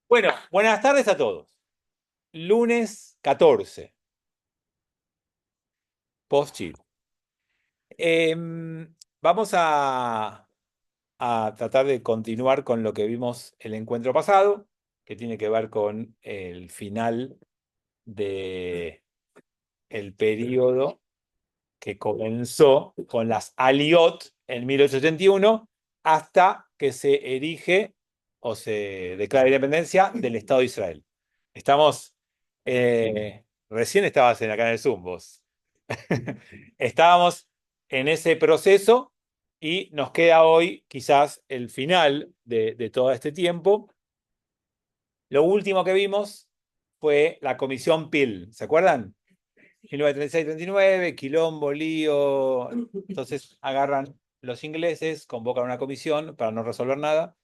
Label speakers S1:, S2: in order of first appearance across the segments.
S1: Bueno, buenas tardes a todos. Lunes 14, post-Chile. Vamos a tratar de continuar con lo que vimos el encuentro pasado, que tiene que ver con el final del periodo que comenzó con las Aliot en 1881 hasta que se erige o se declara independencia del Estado de Israel. Estamos, recién estabas acá en el Zoom, vos. Estábamos en ese proceso y nos queda hoy quizás el final de todo este tiempo. Lo último que vimos fue la Comisión Peel, ¿se acuerdan? 1936-39, quilombo, lío. Entonces agarran los ingleses, convocan una comisión para no resolver nada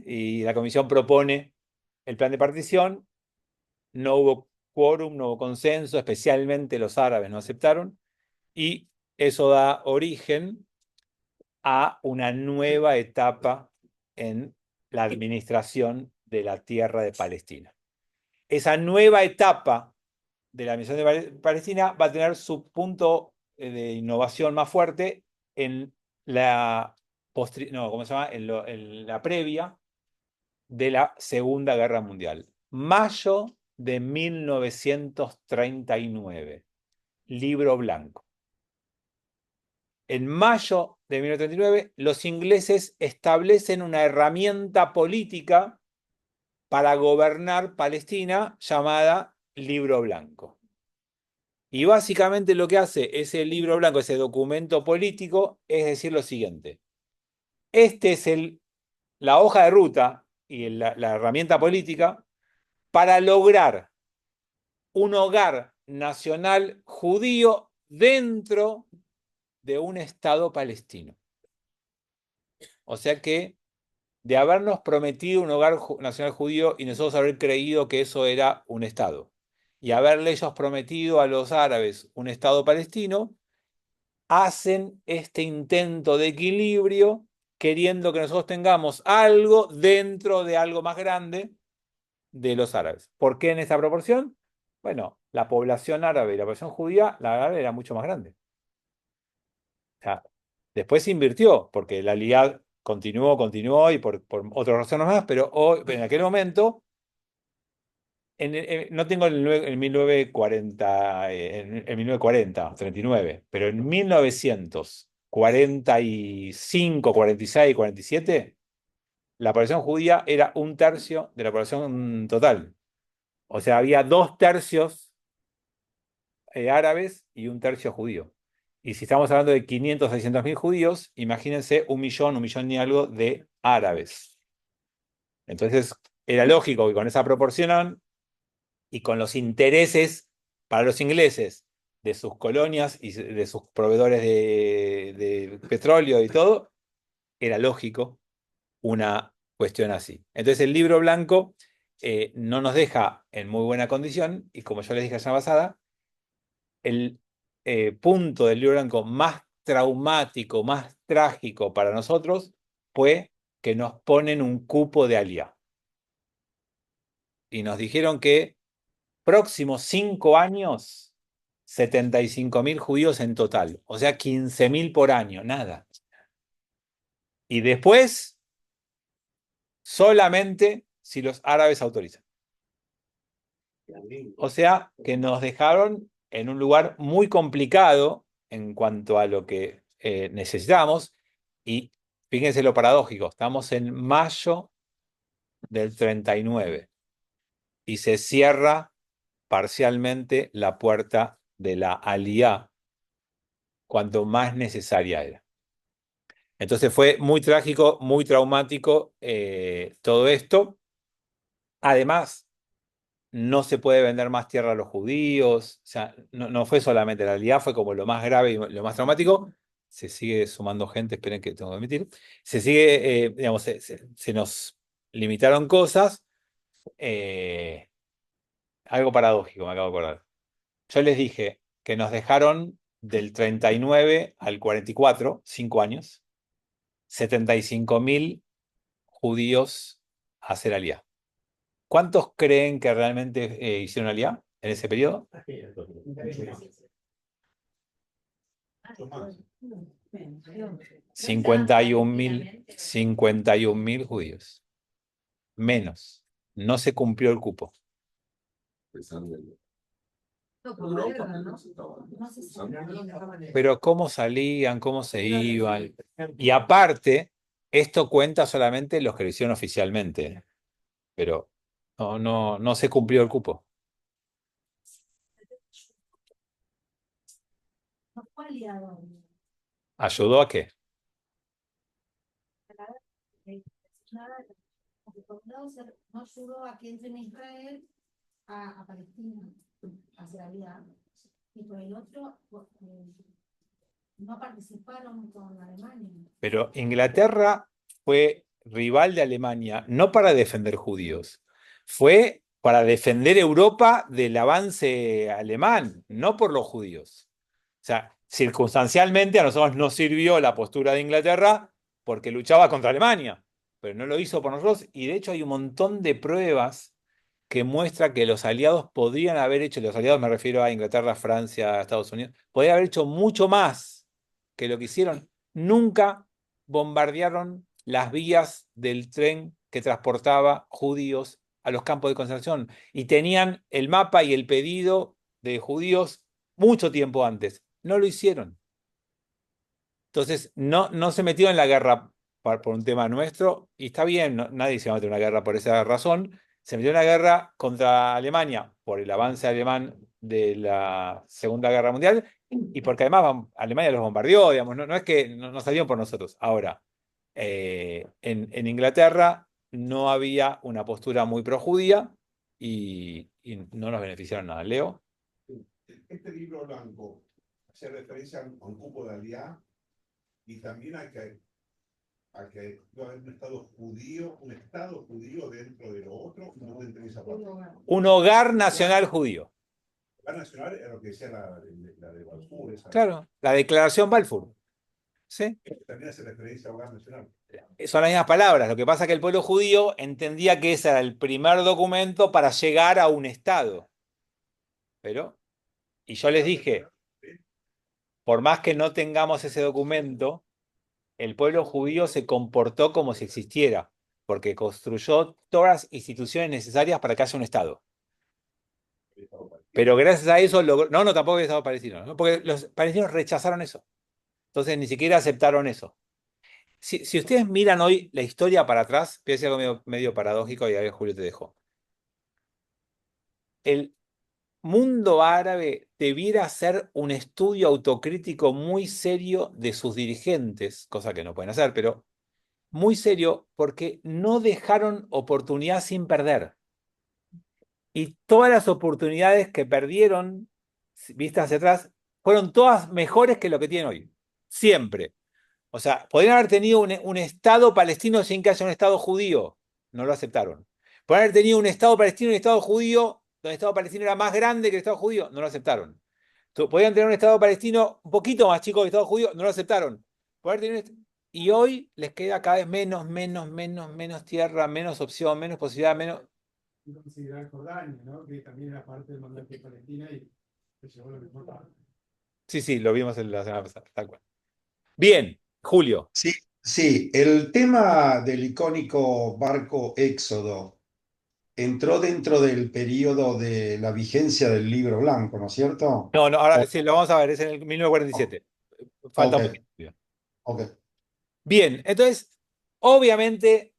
S1: y la comisión propone el plan de partición. No hubo quórum, no hubo consenso, especialmente los árabes no aceptaron y eso da origen a una nueva etapa en la administración de la tierra de Palestina. Esa nueva etapa de la misión de Palestina va a tener su punto de innovación más fuerte en la no, ¿cómo se llama? En la previa de la Segunda Guerra Mundial. Mayo de 1939, libro blanco. En mayo de 1939, los ingleses establecen una herramienta política para gobernar Palestina llamada libro blanco. Y básicamente lo que hace ese libro blanco, ese documento político, es decir lo siguiente. Este es la hoja de ruta y la herramienta política para lograr un hogar nacional judío dentro de un Estado palestino. O sea que de habernos prometido un hogar nacional judío y nosotros haber creído que eso era un Estado, y haberle ellos prometido a los árabes un Estado palestino, hacen este intento de equilibrio queriendo que nosotros tengamos algo dentro de algo más grande de los árabes. ¿Por qué en esta proporción? Bueno, la población árabe y la población judía, la árabe era mucho más grande. O sea, después se invirtió, porque la liga continuó y por otras razones más, pero hoy, en aquel momento, no tengo el 1940, en 1940, 39, pero en 1945, 46, 47, la población judía era un tercio de la población total. O sea, había dos tercios árabes y un tercio judío. Y si estamos hablando de 500, 600 mil judíos, imagínense un millón y algo de árabes. Entonces, era lógico que con esa proporción y con los intereses para los ingleses de sus colonias y de sus proveedores de petróleo y todo, era lógico una cuestión así. Entonces el libro blanco no nos deja en muy buena condición y como yo les dije la semana pasada, el punto del libro blanco más traumático, más trágico para nosotros fue que nos ponen un cupo de aliá. Y nos dijeron que próximos 5 años, 75.000 judíos en total. O sea, 15.000 por año, nada. Y después, solamente si los árabes autorizan. O sea, que nos dejaron en un lugar muy complicado en cuanto a lo que necesitamos. Y fíjense lo paradójico, estamos en mayo del 39 y se cierra parcialmente la puerta de la Aliá cuanto más necesaria era. Entonces fue muy trágico, muy traumático todo esto. Además, no se puede vender más tierra a los judíos. O sea, no fue solamente la realidad, fue como lo más grave y lo más traumático. Se sigue sumando gente, esperen que tengo que admitir. Se sigue, digamos, se nos limitaron cosas. eh, Algo paradójico, me acabo de acordar. Yo les dije que nos dejaron del 39 al 44, 5 años, 75.000 judíos a hacer aliyá. ¿Cuántos creen que realmente hicieron aliá en ese periodo? 51.000 judíos. Menos. No se cumplió el cupo. Pero cómo salían, cómo se iban. Y aparte, esto cuenta solamente los que lo hicieron oficialmente. Pero no se cumplió el cupo. ¿Ayudó a qué?
S2: No ayudó a que entren a Israel a Palestina, hacia la. Y por el otro, no participaron con Alemania.
S1: Pero Inglaterra fue rival de Alemania, no para defender judíos, fue para defender Europa del avance alemán, no por los judíos. O sea, circunstancialmente a nosotros nos sirvió la postura de Inglaterra porque luchaba contra Alemania, pero no lo hizo por nosotros, y de hecho hay un montón de pruebas que muestra que los aliados podrían haber hecho, los aliados me refiero a Inglaterra, Francia, Estados Unidos, podrían haber hecho mucho más que lo que hicieron. Nunca bombardearon las vías del tren que transportaba judíos a los campos de concentración y tenían el mapa y el pedido de judíos mucho tiempo antes. No lo hicieron. Entonces, no se metió en la guerra por un tema nuestro, y está bien, nadie se va a meter en una guerra por esa razón. Se metió en una guerra contra Alemania por el avance alemán de la Segunda Guerra Mundial y porque además Alemania los bombardeó, digamos, no es que no salieron por nosotros. Ahora, en Inglaterra no había una postura muy projudía y no nos beneficiaron nada. Leo.
S3: Este libro blanco hace referencia a un cupo de aliá y también a que va a haber un estado judío dentro de lo otro, no entendí esa parte.
S1: Un hogar nacional judío.
S3: El hogar nacional era lo que decía la de Balfour.
S1: Claro, la declaración Balfour. ¿Sí?
S3: También hace referencia a hogar nacional.
S1: Son las mismas palabras. Lo que pasa es que el pueblo judío entendía que ese era el primer documento para llegar a un Estado. Y yo les dije, por más que no tengamos ese documento, el pueblo judío se comportó como si existiera, porque construyó todas las instituciones necesarias para que haya un Estado. Pero gracias a eso logró. No, tampoco había Estado palestino, ¿no? Porque los palestinos rechazaron eso. Entonces ni siquiera aceptaron eso. Si ustedes miran hoy la historia para atrás, voy a decir algo medio paradójico y a ver, Julio, te dejo. El mundo árabe debiera hacer un estudio autocrítico muy serio de sus dirigentes, cosa que no pueden hacer, pero muy serio, porque no dejaron oportunidad sin perder. Y todas las oportunidades que perdieron, vistas hacia atrás, fueron todas mejores que lo que tienen hoy. Siempre. O sea, podrían haber tenido un Estado palestino sin que haya un Estado judío. No lo aceptaron. Podrían haber tenido un Estado palestino y un Estado judío, donde el Estado palestino era más grande que el Estado judío. No lo aceptaron. Podrían tener un Estado palestino un poquito más chico que el Estado judío. No lo aceptaron. Y hoy les queda cada vez menos tierra, menos opción, menos posibilidad, menos.
S4: Y considerar Jordania, ¿no? Que también era parte del mandato de Palestina y se llevó lo mejor parte.
S1: Sí, lo vimos en la semana pasada, tal cual. Bien, Julio.
S5: Sí, el tema del icónico barco Éxodo entró dentro del periodo de la vigencia del Libro Blanco, ¿no es cierto?
S1: No, ahora sí, lo vamos a ver, es en el 1947. Falta un
S5: Ok,
S1: poquito.
S5: ok.
S1: Bien, entonces, obviamente,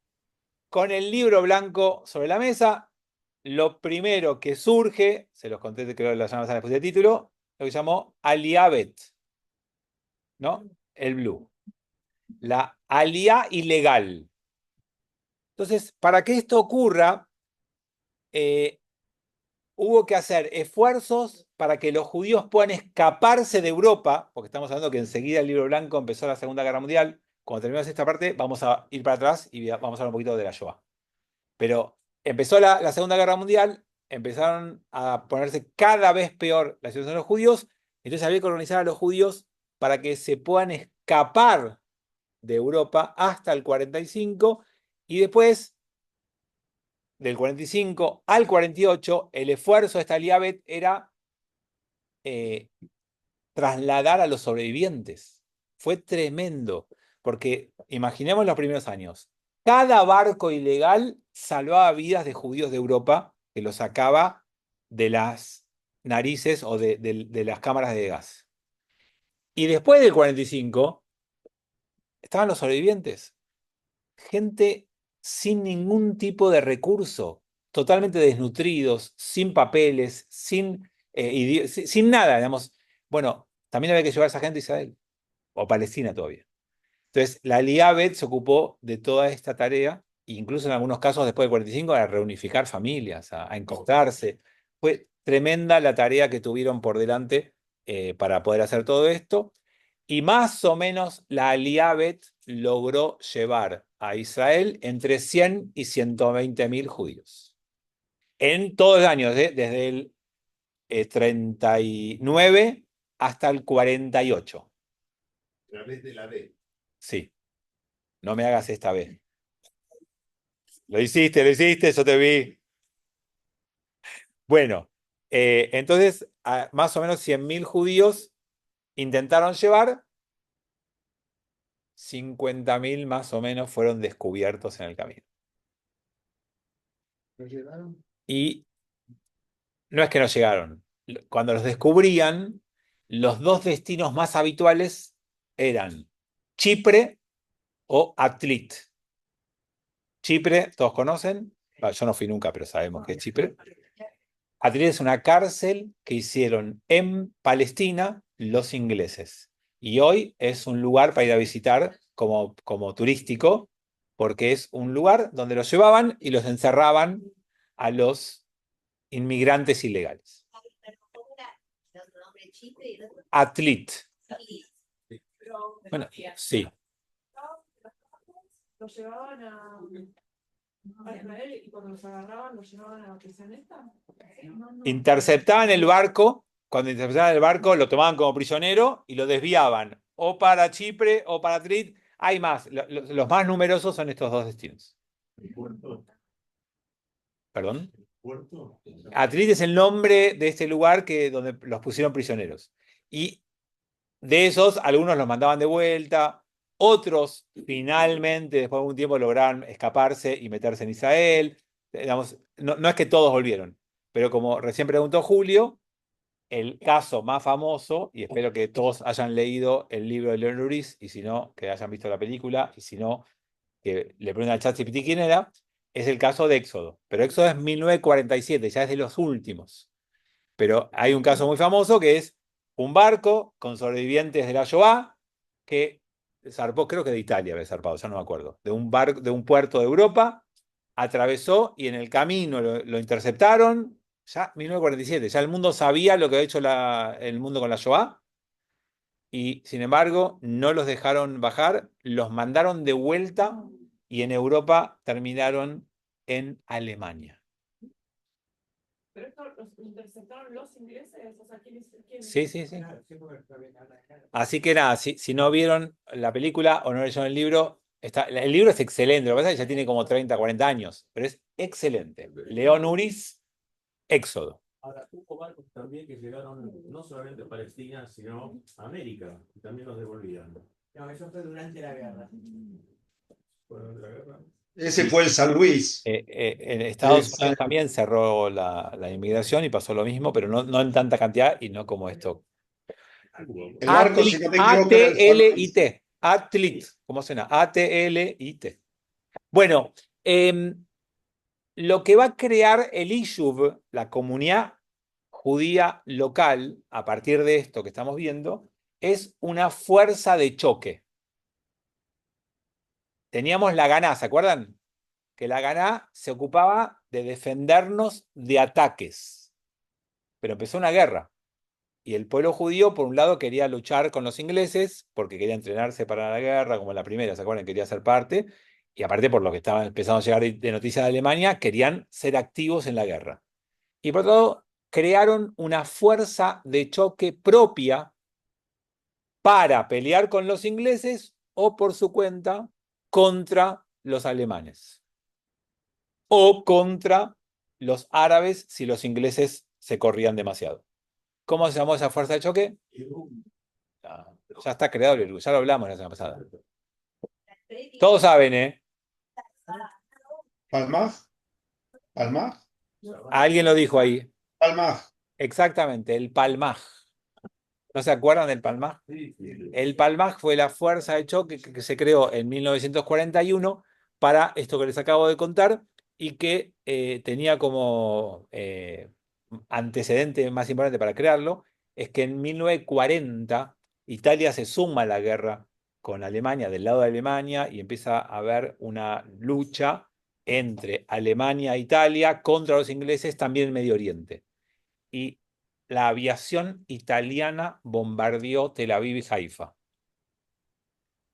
S1: con el Libro Blanco sobre la mesa, lo primero que surge, se los conté, creo, la semana pasada después del título, lo que llamó Aliabet, ¿no? El Blue. La aliá ilegal. Entonces, para que esto ocurra, hubo que hacer esfuerzos para que los judíos puedan escaparse de Europa, porque estamos hablando que enseguida el Libro Blanco empezó la Segunda Guerra Mundial. Cuando terminemos esta parte, vamos a ir para atrás y vamos a hablar un poquito de la Shoah. Pero empezó la Segunda Guerra Mundial, empezaron a ponerse cada vez peor la situación de los judíos, entonces había que organizar a los judíos para que se puedan escapar de Europa hasta el 45 y después del 45 al 48, el esfuerzo de esta Eliabet era trasladar a los sobrevivientes. Fue tremendo, porque imaginemos los primeros años. Cada barco ilegal salvaba vidas de judíos de Europa que los sacaba de las narices o de las cámaras de gas. Y después del 45, estaban los sobrevivientes. Gente sin ningún tipo de recurso, totalmente desnutridos, sin papeles, sin nada, digamos. Bueno, también había que llevar a esa gente a Israel, o Palestina todavía. Entonces, la Eliabet se ocupó de toda esta tarea, incluso en algunos casos después del 45, a reunificar familias, a encontrarse. Fue tremenda la tarea que tuvieron por delante para poder hacer todo esto. Y más o menos la Eliabet logró llevar a Israel entre 100 y 120.000 judíos. En todos los años, desde el 39 hasta el 48.
S3: A través de la B.
S1: Sí, no me hagas esta vez. Lo hiciste, yo te vi. Bueno, entonces más o menos 100.000 judíos intentaron llevar, 50.000 más o menos fueron descubiertos en el camino.
S4: ¿No llegaron?
S1: Y no es que no llegaron. Cuando los descubrían, los dos destinos más habituales eran Chipre o Atlit. Chipre, todos conocen. Yo no fui nunca, pero sabemos que es Chipre. Atlit es una cárcel que hicieron en Palestina los ingleses. Y hoy es un lugar para ir a visitar como turístico, porque es un lugar donde los llevaban y los encerraban a los inmigrantes ilegales. Atlit. Bueno, sí.
S6: Los llevaban a Israel y cuando los agarraban los llevaban a la prisioneta.
S1: Interceptaban el barco, cuando interceptaban el barco lo tomaban como prisionero y lo desviaban o para Chipre o para Atlit. Hay más, los más numerosos son estos dos destinos.
S3: ¿El puerto?
S1: ¿Perdón?
S3: ¿Puerto?
S1: Atlit es el nombre de este lugar donde los pusieron prisioneros. Y de esos, algunos los mandaban de vuelta, otros finalmente, después de un tiempo, lograron escaparse y meterse en Israel. Digamos, no es que todos volvieron, pero como recién preguntó Julio, el caso más famoso, y espero que todos hayan leído el libro de Leon Uris, y si no, que hayan visto la película, y si no, que le pregunten al ChatGPT quién era, es el caso de Éxodo. Pero Éxodo es 1947, ya es de los últimos. Pero hay un caso muy famoso que es un barco con sobrevivientes de la Shoah que zarpó, creo que de Italia había zarpado, ya no me acuerdo, de un puerto de Europa, atravesó y en el camino lo interceptaron, ya 1947, ya el mundo sabía lo que había hecho el mundo con la Shoah, y sin embargo no los dejaron bajar, los mandaron de vuelta y en Europa terminaron en Alemania.
S6: Pero esto los interceptaron los ingleses, o sea, ¿quiénes?
S1: Sí. Así que nada, si no vieron la película o no leyeron el libro, el libro es excelente, lo que pasa es que ya tiene como 30, 40 años, pero es excelente. Leon Uris, Éxodo.
S7: Ahora, hubo barcos también que llegaron no solamente a Palestina, sino a América, y también los devolvían.
S8: No, eso fue durante la guerra.
S7: ¿Durante la guerra?
S5: Ese fue el San Luis.
S1: En Estados Unidos también cerró la inmigración y pasó lo mismo, pero no en tanta cantidad y no como esto.
S5: El barco, si no te equivoco, era el San Luis.
S1: ATLIT. Atlit. ¿Cómo suena? ATLIT. Bueno, lo que va a crear el Ishuv, la comunidad judía local, a partir de esto que estamos viendo, es una fuerza de choque. Teníamos la Ganá, ¿se acuerdan? Que la Ganá se ocupaba de defendernos de ataques. Pero empezó una guerra. Y el pueblo judío, por un lado, quería luchar con los ingleses, porque quería entrenarse para la guerra, como en la primera, ¿se acuerdan? Quería ser parte. Y aparte, por lo que estaban empezando a llegar de noticias de Alemania, querían ser activos en la guerra. Y por otro lado, crearon una fuerza de choque propia para pelear con los ingleses o por su cuenta contra los alemanes. o contra los árabes si los ingleses se corrían demasiado. ¿Cómo se llamó esa fuerza de choque? Ya está creado el Irgun, ya lo hablamos la semana pasada. Todos saben, ¿eh?
S5: ¿Palmaj? ¿Palmaj?
S1: Alguien lo dijo ahí.
S5: Palmaj.
S1: Exactamente, el Palmaj. ¿No se acuerdan del Palmaj? El Palmaj fue la fuerza de choque que se creó en 1941 para esto que les acabo de contar y que tenía como antecedente más importante para crearlo, es que en 1940 Italia se suma a la guerra con Alemania, del lado de Alemania, y empieza a haber una lucha entre Alemania e Italia contra los ingleses también en Medio Oriente. Y la aviación italiana bombardeó Tel Aviv y Haifa.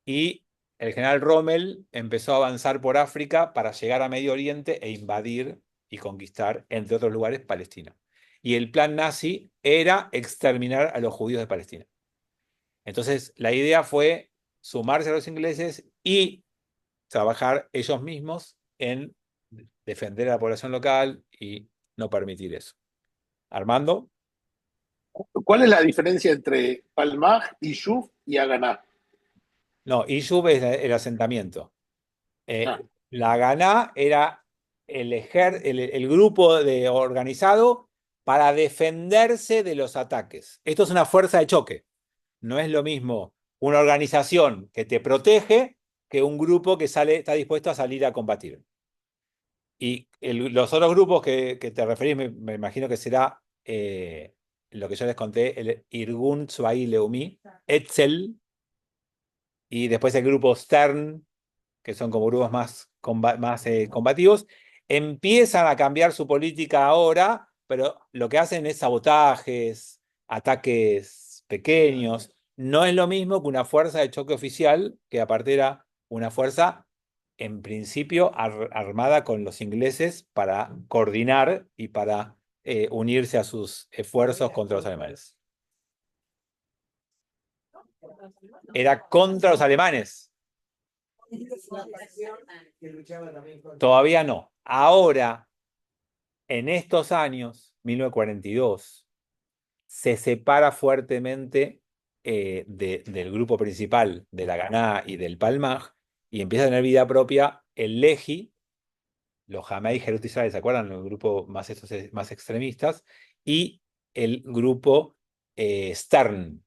S1: Y el general Rommel empezó a avanzar por África para llegar a Medio Oriente e invadir y conquistar, entre otros lugares, Palestina. Y el plan nazi era exterminar a los judíos de Palestina. Entonces, la idea fue sumarse a los ingleses y trabajar ellos mismos en defender a la población local y no permitir eso. Armando.
S9: ¿Cuál es la diferencia entre Palmaj, Yishuv y Haganá?
S1: No, Iyub es el asentamiento.
S9: Ah.
S1: La Haganá era el grupo organizado para defenderse de los ataques. Esto es una fuerza de choque. No es lo mismo una organización que te protege que un grupo que está dispuesto a salir a combatir. Y los otros grupos que te referís, me imagino que será lo que yo les conté, el Irgun Tzvai Leumi, Etzel, y después el grupo Stern, que son como grupos más combativos, empiezan a cambiar su política ahora, pero lo que hacen es sabotajes, ataques pequeños. No es lo mismo que una fuerza de choque oficial, que aparte era una fuerza, en principio, armada con los ingleses para coordinar y para unirse a sus esfuerzos contra los alemanes. Era contra los alemanes. Todavía no. Ahora, en estos años, 1942, se separa fuertemente del grupo principal de la Haganá y del Palmaj y empieza a tener vida propia el Lehi, los Hamei Herut Israel, ¿se acuerdan? El grupo más extremistas, y el grupo Stern,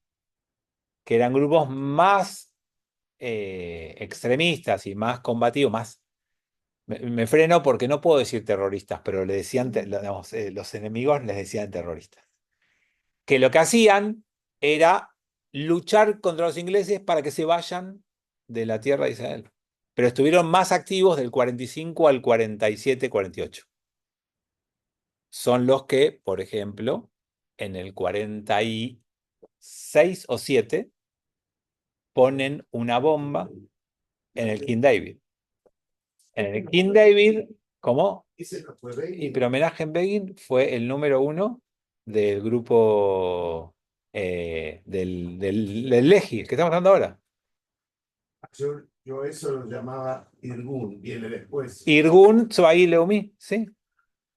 S1: que eran grupos más extremistas y más combativos, más. Me freno porque no puedo decir terroristas, pero le decían, los enemigos les decían terroristas. Que lo que hacían era luchar contra los ingleses para que se vayan de la tierra de Israel. Pero estuvieron más activos del 45 al 47, 48. Son los que, por ejemplo, en el 46 o 7 ponen una bomba en el King David. En el King David, ¿cómo? Pero Menachem Begin fue el número 1 del grupo del Lehi, que estamos hablando ahora.
S3: Yo eso lo llamaba Irgun, viene después.
S1: Irgun Tzvai Leumi, ¿sí?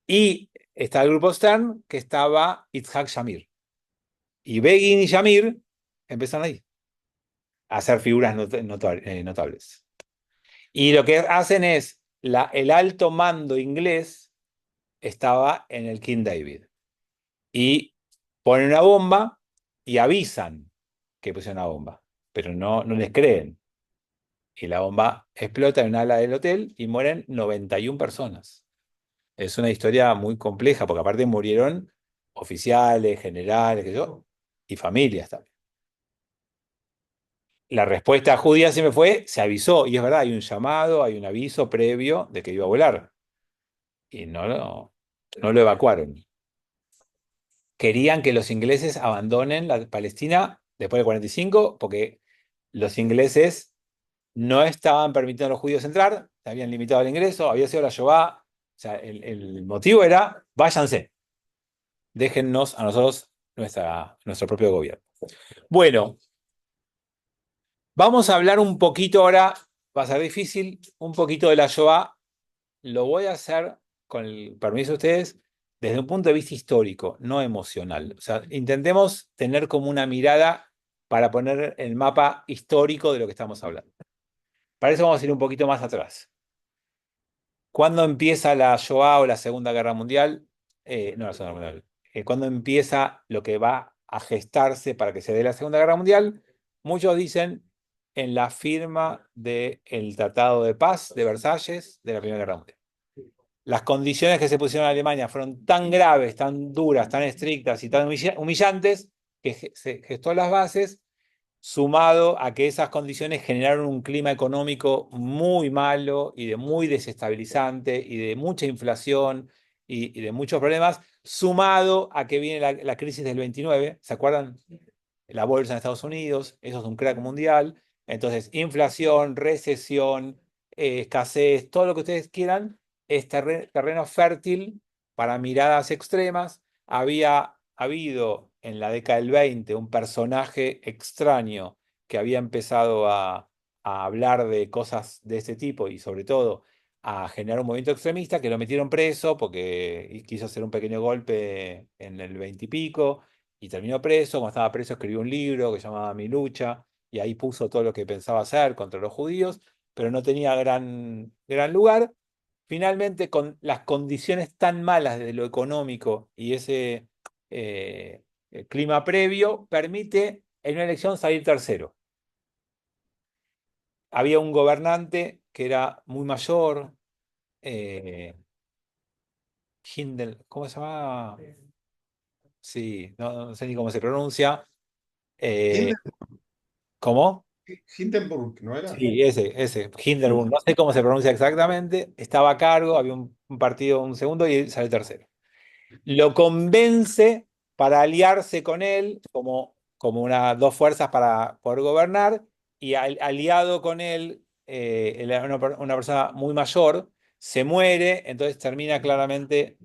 S1: Y está el grupo Stern, que estaba Itzhak Shamir. Y Begin y Shamir empezaron ahí a hacer figuras notables. Y lo que hacen es, el alto mando inglés estaba en el King David. Y ponen una bomba y avisan que pusieron una bomba, pero no les creen. Y la bomba explota en un ala del hotel y mueren 91 personas. Es una historia muy compleja, porque aparte murieron oficiales, generales, y familias también. La respuesta judía siempre fue, se avisó, y es verdad, hay un llamado, hay un aviso previo de que iba a volar. Y no lo evacuaron. Querían que los ingleses abandonen la Palestina después del 45, porque los ingleses no estaban permitiendo a los judíos entrar, se habían limitado el ingreso, había sido la Shoah. O sea, el motivo era, váyanse, déjennos a nosotros nuestro propio gobierno. Bueno, vamos a hablar un poquito ahora, va a ser difícil, un poquito de la Shoah. Lo voy a hacer con el permiso de ustedes, desde un punto de vista histórico, no emocional. O sea, intentemos tener como una mirada para poner el mapa histórico de lo que estamos hablando. Para eso vamos a ir un poquito más atrás. ¿Cuándo empieza la Shoah o la Segunda Guerra Mundial? No, la Segunda Guerra Mundial. ¿Cuándo empieza lo que va a gestarse para que se dé la Segunda Guerra Mundial? Muchos dicen en la firma del Tratado de Paz de Versalles de la Primera Guerra Mundial. Las condiciones que se pusieron en Alemania fueron tan graves, tan duras, tan estrictas y tan humillantes que se gestó las bases, sumado a que esas condiciones generaron un clima económico muy malo y de muy desestabilizante y de mucha inflación y de muchos problemas, sumado a que viene la crisis del 29, ¿se acuerdan? La bolsa en Estados Unidos, eso es un crack mundial, entonces inflación, recesión, escasez, todo lo que ustedes quieran, es terreno fértil para miradas extremas. Había habido en la década del 20 un personaje extraño que había empezado a hablar de cosas de este tipo y sobre todo a generar un movimiento extremista que lo metieron preso porque quiso hacer un pequeño golpe en el 20 y pico y terminó preso. Cuando estaba preso escribió un libro que se llamaba Mi lucha y ahí puso todo lo que pensaba hacer contra los judíos, pero no tenía gran lugar. Finalmente, con las condiciones tan malas de lo económico y ese clima previo, permite en una elección salir tercero. Había un gobernante que era muy mayor, ¿cómo se llama? Sí, no sé ni cómo se pronuncia. Eh, ¿Cómo?
S5: Hindenburg, ¿no era?
S1: Sí, ese, Hindenburg, no sé cómo se pronuncia exactamente, estaba a cargo, había un partido, un segundo y sale tercero. Lo convence para aliarse con él como dos fuerzas para poder gobernar y aliado con él, él era una persona muy mayor, se muere, entonces termina claramente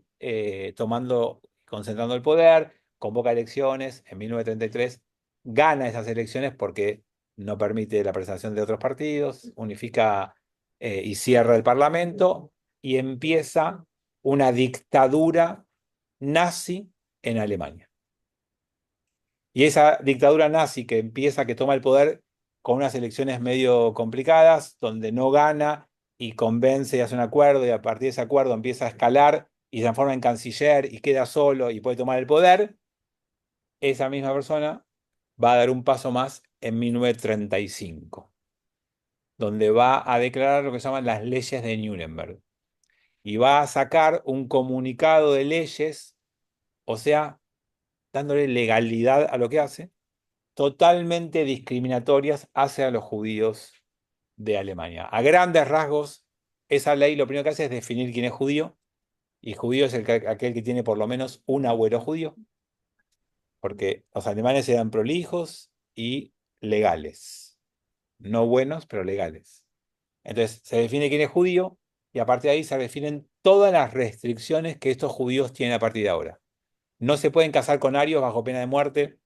S1: concentrando el poder, convoca elecciones en 1933, gana esas elecciones porque no permite la presentación de otros partidos, unifica y cierra el Parlamento y empieza una dictadura nazi en Alemania. Y esa dictadura nazi que toma el poder con unas elecciones medio complicadas, donde no gana y convence y hace un acuerdo, y a partir de ese acuerdo empieza a escalar y se transforma en canciller y queda solo y puede tomar el poder, esa misma persona va a dar un paso más en 1935, donde va a declarar lo que se llaman las leyes de Nuremberg. Y va a sacar un comunicado de leyes, o sea, dándole legalidad a lo que hace, totalmente discriminatorias hacia los judíos de Alemania. A grandes rasgos, esa ley lo primero que hace es definir quién es judío, y judío es aquel que tiene por lo menos un abuelo judío, porque los alemanes eran prolijos y legales, no buenos, pero legales. Entonces, se define quién es judío y a partir de ahí se definen todas las restricciones que estos judíos tienen a partir de ahora. No se pueden casar con arios bajo pena de muerte.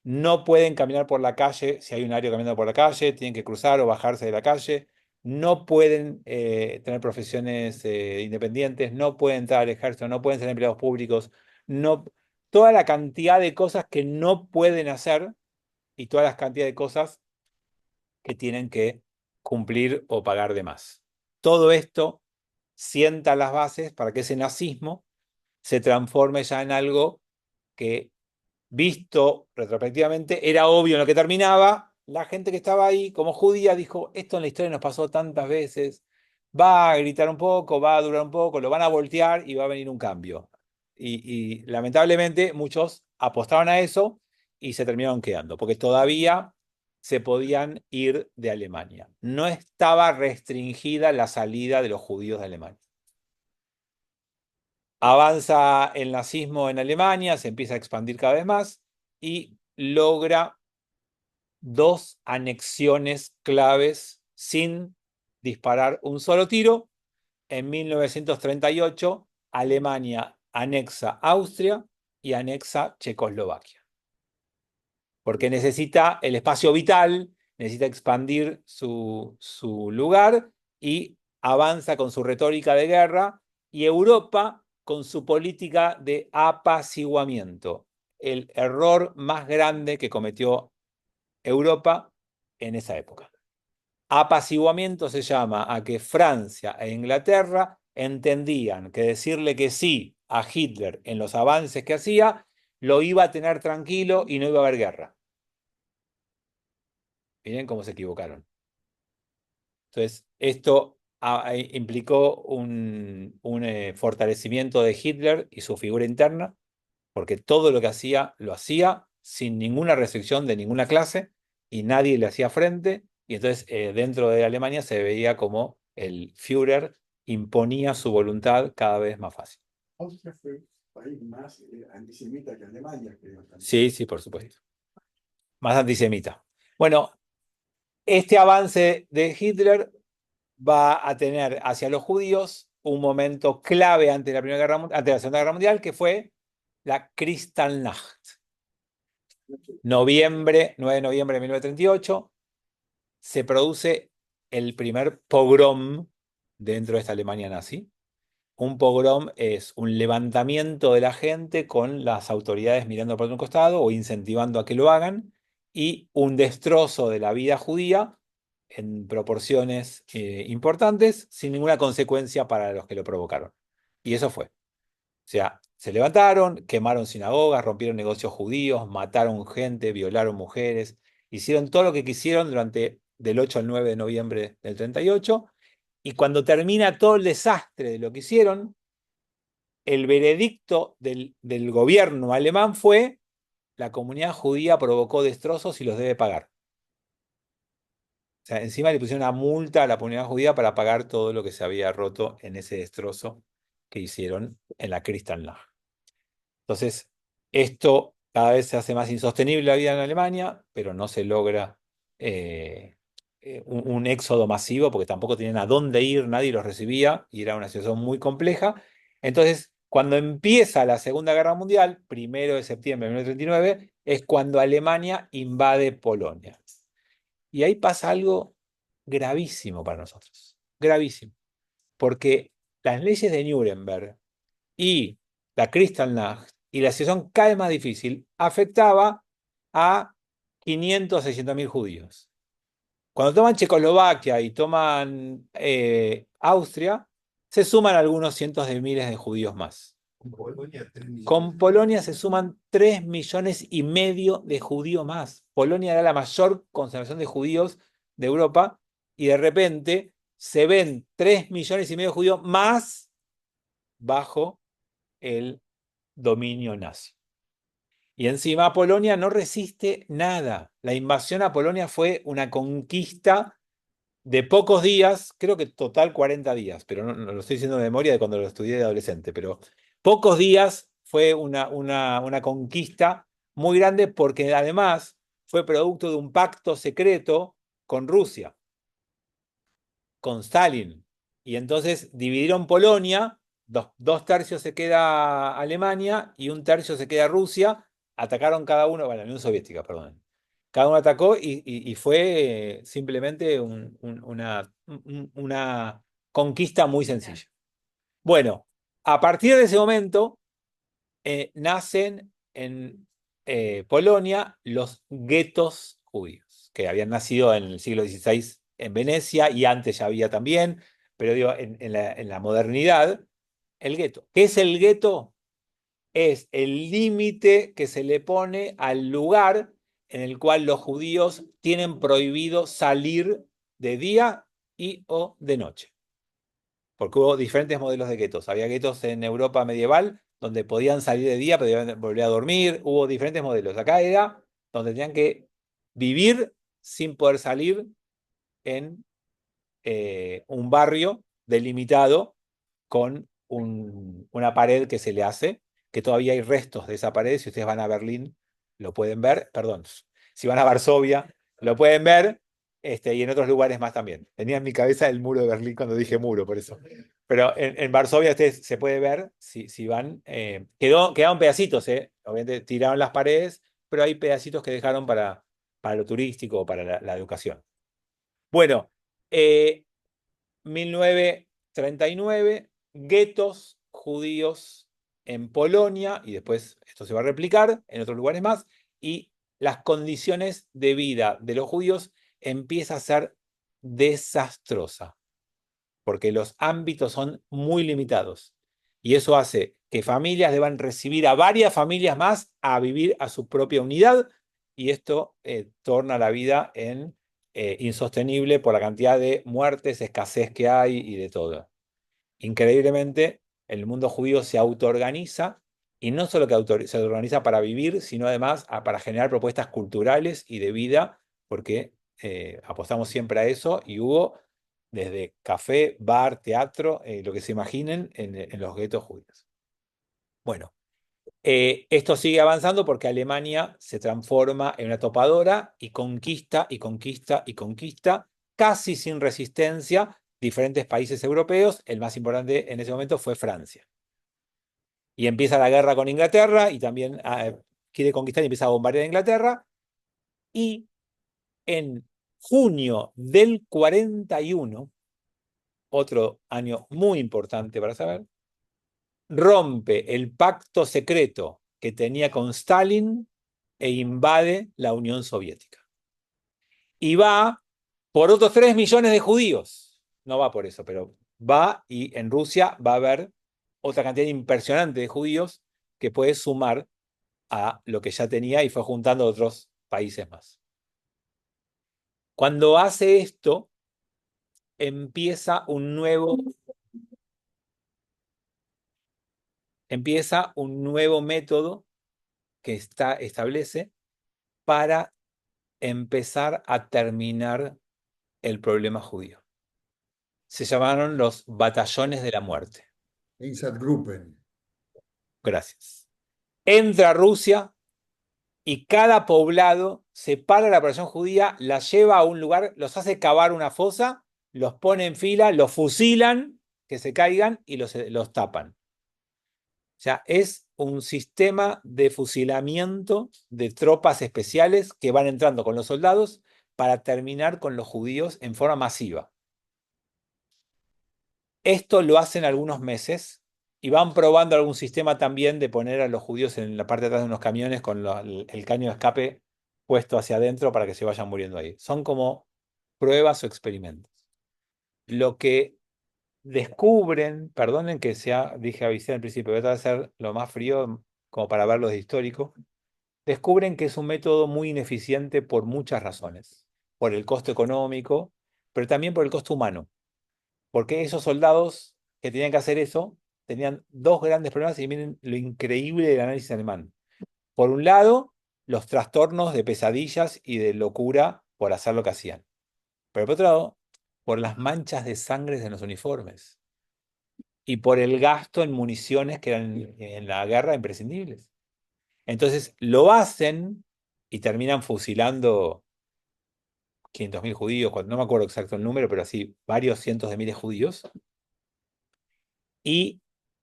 S1: No pueden caminar por la calle si hay un ario caminando por la calle. Tienen que cruzar o bajarse de la calle. No pueden tener profesiones independientes. No pueden entrar al ejército. No pueden ser empleados públicos. No, toda la cantidad de cosas que no pueden hacer y toda la cantidad de cosas que tienen que cumplir o pagar de más. Todo esto sienta las bases para que ese nazismo se transforme ya en algo que, visto retrospectivamente, era obvio en lo que terminaba. La gente que estaba ahí como judía dijo, esto en la historia nos pasó tantas veces, va a gritar un poco, va a durar un poco, lo van a voltear y va a venir un cambio. Y lamentablemente muchos apostaban a eso y se terminaron quedando, porque todavía se podían ir de Alemania. No estaba restringida la salida de los judíos de Alemania. Avanza el nazismo en Alemania, se empieza a expandir cada vez más y logra dos anexiones claves sin disparar un solo tiro. En 1938, Alemania anexa Austria y anexa Checoslovaquia, porque necesita el espacio vital, necesita expandir su lugar y avanza con su retórica de guerra y Europa con su política de apaciguamiento. El error más grande que cometió Europa en esa época. Apaciguamiento se llama a que Francia e Inglaterra entendían que decirle que sí a Hitler en los avances que hacía lo iba a tener tranquilo y no iba a haber guerra. Miren cómo se equivocaron. Entonces, esto implicó un fortalecimiento de Hitler y su figura interna, porque todo lo que hacía, lo hacía sin ninguna restricción de ninguna clase y nadie le hacía frente. Y entonces, dentro de Alemania se veía como el Führer imponía su voluntad cada vez más fácil.
S4: Austria fue un país más antisemita que Alemania, creo.
S1: Sí, sí, por supuesto. Más antisemita. Bueno, este avance de Hitler va a tener hacia los judíos un momento clave ante la Segunda Guerra Mundial, que fue la Kristallnacht. 9 de noviembre de 1938, se produce el primer pogrom dentro de esta Alemania nazi. Un pogrom es un levantamiento de la gente con las autoridades mirando por un costado o incentivando a que lo hagan, y un destrozo de la vida judía en proporciones importantes, sin ninguna consecuencia para los que lo provocaron. Y eso fue. O sea, se levantaron, quemaron sinagogas, rompieron negocios judíos, mataron gente, violaron mujeres, hicieron todo lo que quisieron durante del 8 al 9 de noviembre del 38, y cuando termina todo el desastre de lo que hicieron, el veredicto del gobierno alemán fue: la comunidad judía provocó destrozos y los debe pagar. O sea, encima le pusieron una multa a la comunidad judía para pagar todo lo que se había roto en ese destrozo que hicieron en la Kristallnacht. Entonces, esto cada vez se hace más insostenible la vida en Alemania, pero no se logra un éxodo masivo porque tampoco tenían a dónde ir, nadie los recibía y era una situación muy compleja. Entonces, cuando empieza la Segunda Guerra Mundial, 1 de septiembre de 1939, es cuando Alemania invade Polonia. Y ahí pasa algo gravísimo para nosotros, gravísimo, porque las leyes de Nuremberg y la Kristallnacht y la situación cada vez más difícil afectaba a 500 a 600.000 judíos. Cuando toman Checoslovaquia y toman Austria, se suman algunos cientos de miles de judíos más. Con Polonia se suman 3,5 millones de judíos más. Polonia era la mayor concentración de judíos de Europa y de repente se ven 3,5 millones de judíos más bajo el dominio nazi. Y encima Polonia no resiste nada. La invasión a Polonia fue una conquista de pocos días, creo que total 40 días, pero no lo estoy diciendo de memoria de cuando lo estudié de adolescente, pero pocos días fue una conquista muy grande porque además fue producto de un pacto secreto con Rusia, con Stalin. Y entonces dividieron Polonia, 2 tercios se queda Alemania y 1 tercio se queda Rusia. Atacaron cada uno, bueno, la Unión Soviética, perdón. Cada uno atacó y fue simplemente una conquista muy sencilla. Bueno, a partir de ese momento nacen en Polonia los guetos judíos, que habían nacido en el siglo XVI en Venecia y antes ya había también, pero digo, en la modernidad, el gueto. ¿Qué es el gueto? Es el límite que se le pone al lugar en el cual los judíos tienen prohibido salir de día y o de noche. Porque hubo diferentes modelos de guetos. Había guetos en Europa medieval donde podían salir de día, pero podían volver a dormir. Hubo diferentes modelos. Acá era donde tenían que vivir sin poder salir en un barrio delimitado con una pared que se le hace, que todavía hay restos de esa pared. Si ustedes van a Berlín, lo pueden ver. Perdón, si van a Varsovia, lo pueden ver. Y en otros lugares más también. Tenía en mi cabeza el muro de Berlín cuando dije muro, por eso. Pero en Varsovia ustedes se puede ver, si van. Quedaron pedacitos, obviamente tiraron las paredes, pero hay pedacitos que dejaron para lo turístico o para la educación. Bueno, 1939 guetos judíos en Polonia, y después esto se va a replicar en otros lugares más, y las condiciones de vida de los judíos empieza a ser desastrosa, porque los ámbitos son muy limitados. Y eso hace que familias deban recibir a varias familias más a vivir a su propia unidad, y esto torna la vida en insostenible por la cantidad de muertes, escasez que hay y de todo. Increíblemente, el mundo judío se autoorganiza, y no solo que se organiza para vivir, sino además para generar propuestas culturales y de vida, porque apostamos siempre a eso, y hubo desde café, bar, teatro, lo que se imaginen en los guetos judíos. Bueno, esto sigue avanzando porque Alemania se transforma en una topadora y conquista y conquista y conquista, casi sin resistencia, diferentes países europeos. El más importante en ese momento fue Francia. Y empieza la guerra con Inglaterra, y también quiere conquistar y empieza a bombardear a Inglaterra. Y en junio del 41, otro año muy importante para saber, rompe el pacto secreto que tenía con Stalin e invade la Unión Soviética. Y va por otros 3 millones de judíos. No va por eso, pero va, y en Rusia va a haber otra cantidad impresionante de judíos que puede sumar a lo que ya tenía, y fue juntando otros países más. Cuando hace esto, empieza un nuevo método que establece para empezar a terminar el problema judío. Se llamaron los batallones de la muerte.
S10: Einsatzgruppen.
S1: Gracias. Entra a Rusia y cada poblado separa a la población judía, la lleva a un lugar, los hace cavar una fosa, los pone en fila, los fusilan, que se caigan, y los tapan. O sea, es un sistema de fusilamiento de tropas especiales que van entrando con los soldados para terminar con los judíos en forma masiva. Esto lo hacen algunos meses, y van probando algún sistema también de poner a los judíos en la parte de atrás de unos camiones con el caño de escape puesto hacia adentro para que se vayan muriendo ahí. Son como pruebas o experimentos. Lo que descubren, perdonen que dije avisé al principio, voy a tratar de ser lo más frío como para verlo de histórico, descubren que es un método muy ineficiente por muchas razones. Por el costo económico, pero también por el costo humano. Porque esos soldados que tenían que hacer eso tenían 2 grandes problemas, y miren lo increíble del análisis alemán. Por un lado, los trastornos de pesadillas y de locura por hacer lo que hacían. Pero por otro lado, por las manchas de sangre en los uniformes y por el gasto en municiones que eran en la guerra imprescindibles. Entonces lo hacen y terminan fusilando 500.000 judíos, no me acuerdo exacto el número, pero así varios cientos de miles de judíos. Y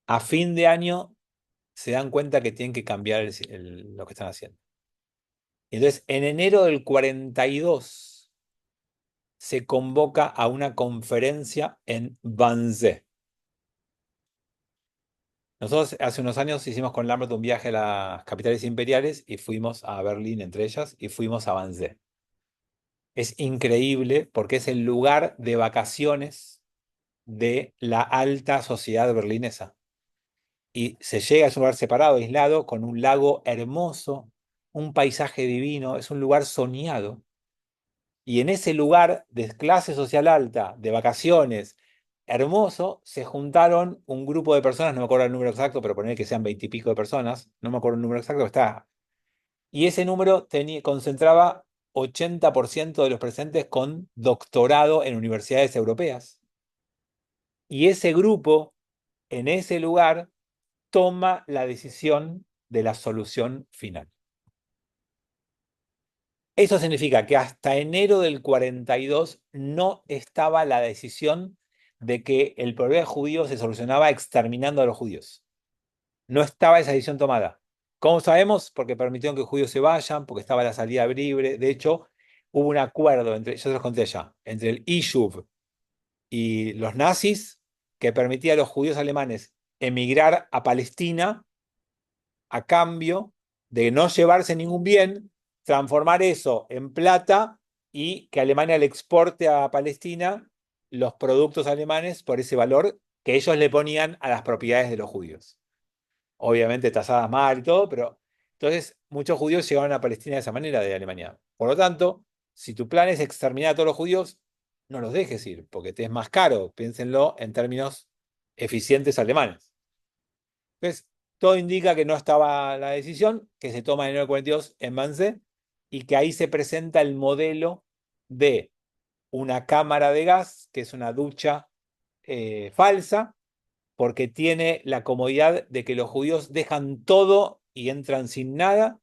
S1: a fin de año se dan cuenta que tienen que cambiar lo que están haciendo. Entonces, en enero del 42 se convoca a una conferencia en Wannsee. Nosotros hace unos años hicimos con Lambert un viaje a las capitales imperiales, y fuimos a Berlín entre ellas, y fuimos a Wannsee. Es increíble porque es el lugar de vacaciones de la alta sociedad berlinesa. Y se llega a un lugar separado, aislado, con un lago hermoso, un paisaje divino, es un lugar soñado. Y en ese lugar de clase social alta, de vacaciones, hermoso, se juntaron un grupo de personas, no me acuerdo el número exacto, pero poner que sean 20 y pico de personas, no me acuerdo el número exacto, está. Y ese número concentraba 80% de los presentes con doctorado en universidades europeas. Y ese grupo, en ese lugar, toma la decisión de la solución final. Eso significa que hasta enero del 42 no estaba la decisión de que el problema judío se solucionaba exterminando a los judíos. No estaba esa decisión tomada. ¿Cómo sabemos? Porque permitieron que los judíos se vayan, porque estaba la salida libre. De hecho, hubo un acuerdo yo se los conté ya, entre el ISHUV y los nazis, que permitía a los judíos alemanes emigrar a Palestina a cambio de no llevarse ningún bien, transformar eso en plata y que Alemania le exporte a Palestina los productos alemanes por ese valor que ellos le ponían a las propiedades de los judíos. Obviamente tasadas mal y todo, pero entonces muchos judíos llegaron a Palestina de esa manera de Alemania. Por lo tanto, si tu plan es exterminar a todos los judíos, no los dejes ir, porque te es más caro. Piénsenlo en términos eficientes alemanes. Entonces, todo indica que no estaba la decisión, que se toma en el 1942 en Wannsee, y que ahí se presenta el modelo de una cámara de gas, que es una ducha falsa, porque tiene la comodidad de que los judíos dejan todo y entran sin nada.